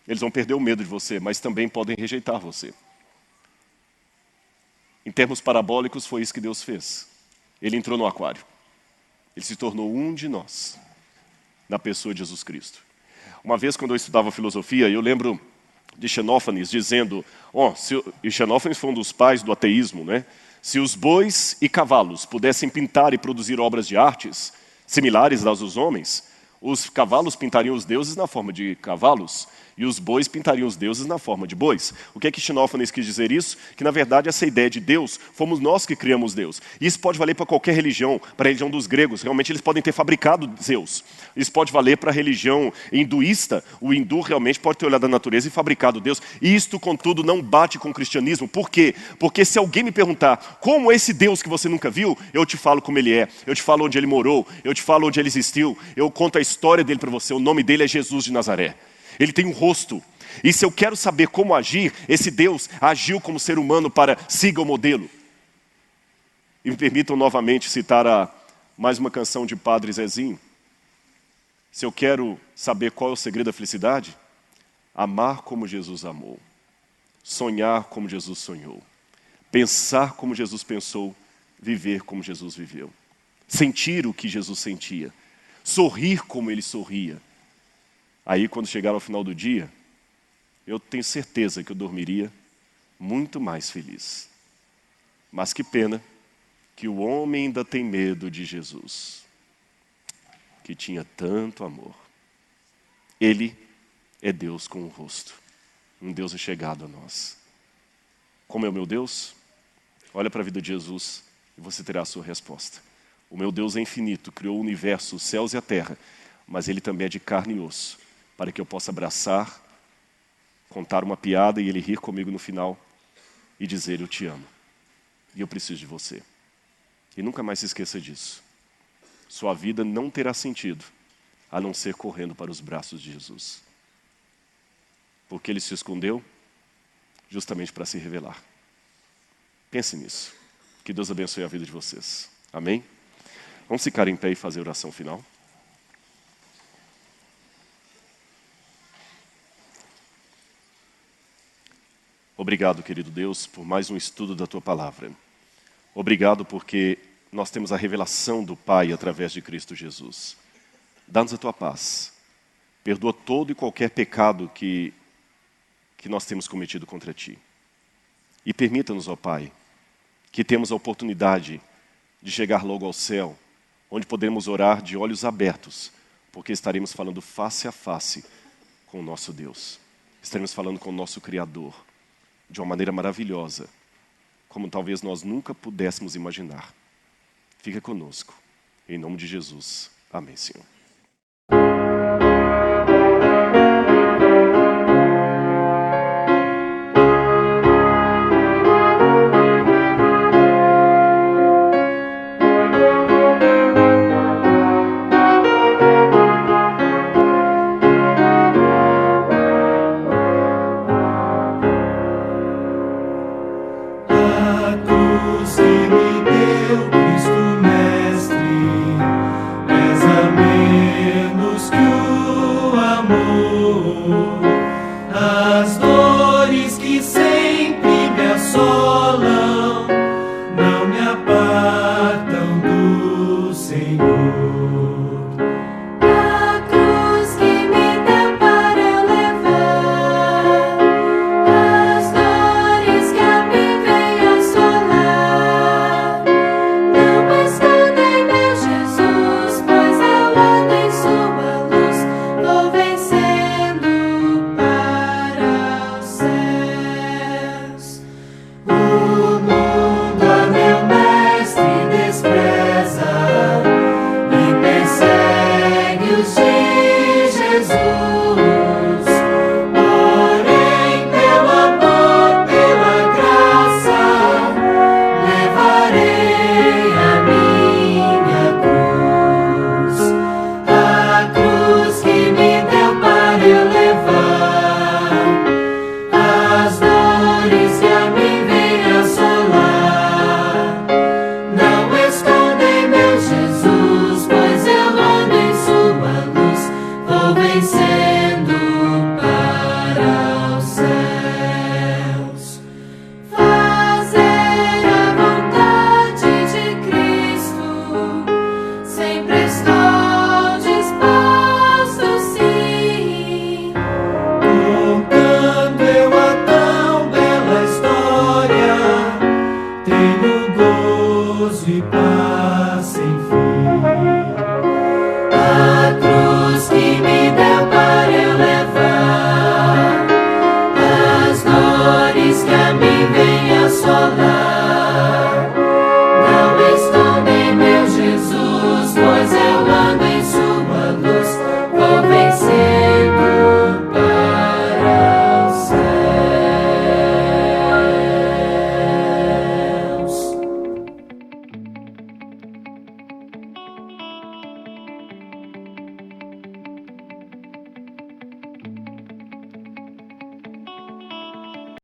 Speaker 12: Eles vão perder o medo de você, mas também podem rejeitar você. Em termos parabólicos, foi isso que Deus fez. Ele entrou no aquário. Ele se tornou um de nós, na pessoa de Jesus Cristo. Uma vez, quando eu estudava filosofia, eu lembro de Xenófanes dizendo, e Xenófanes foi um dos pais do ateísmo, né? Se os bois e cavalos pudessem pintar e produzir obras de artes similares às dos homens, os cavalos pintariam os deuses na forma de cavalos, e os bois pintariam os deuses na forma de bois. O que é que Xenófanes quis dizer isso? Que na verdade essa ideia de Deus, fomos nós que criamos Deus. E isso pode valer para qualquer religião, para a religião dos gregos, realmente eles podem ter fabricado Zeus. Isso pode valer para a religião hinduísta, o hindu realmente pode ter olhado a natureza e fabricado Deus. Isto, contudo, não bate com o cristianismo. Por quê? Porque se alguém me perguntar, como é esse Deus que você nunca viu? Eu te falo como ele é, eu te falo onde ele morou, eu te falo onde ele existiu, eu conto a história dele para você, o nome dele é Jesus de Nazaré. Ele tem um rosto. E se eu quero saber como agir, esse Deus agiu como ser humano para siga o modelo. E me permitam novamente citar mais uma canção de Padre Zezinho. Se eu quero saber qual é o segredo da felicidade, amar como Jesus amou, sonhar como Jesus sonhou, pensar como Jesus pensou, viver como Jesus viveu, sentir o que Jesus sentia, sorrir como ele sorria. Aí, quando chegar ao final do dia, eu tenho certeza que eu dormiria muito mais feliz. Mas que pena que o homem ainda tem medo de Jesus, que tinha tanto amor. Ele é Deus com o rosto, um Deus achegado a nós. Como é o meu Deus? Olha para a vida de Jesus e você terá a sua resposta. O meu Deus é infinito, criou o universo, os céus e a terra, mas ele também é de carne e osso, para que eu possa abraçar, contar uma piada e ele rir comigo no final e dizer: eu te amo e eu preciso de você. E nunca mais se esqueça disso. Sua vida não terá sentido a não ser correndo para os braços de Jesus. Porque ele se escondeu justamente para se revelar. Pense nisso. Que Deus abençoe a vida de vocês. Amém? Vamos ficar em pé e fazer a oração final. Obrigado, querido Deus, por mais um estudo da Tua Palavra. Obrigado porque nós temos a revelação do Pai através de Cristo Jesus. Dá-nos a Tua paz. Perdoa todo e qualquer pecado que nós temos cometido contra Ti. E permita-nos, ó Pai, que temos a oportunidade de chegar logo ao céu, onde podemos orar de olhos abertos, porque estaremos falando face a face com o nosso Deus. Estaremos falando com o nosso Criador, de uma maneira maravilhosa, como talvez nós nunca pudéssemos imaginar. Fica conosco. Em nome de Jesus. Amém, Senhor.
Speaker 9: cruz que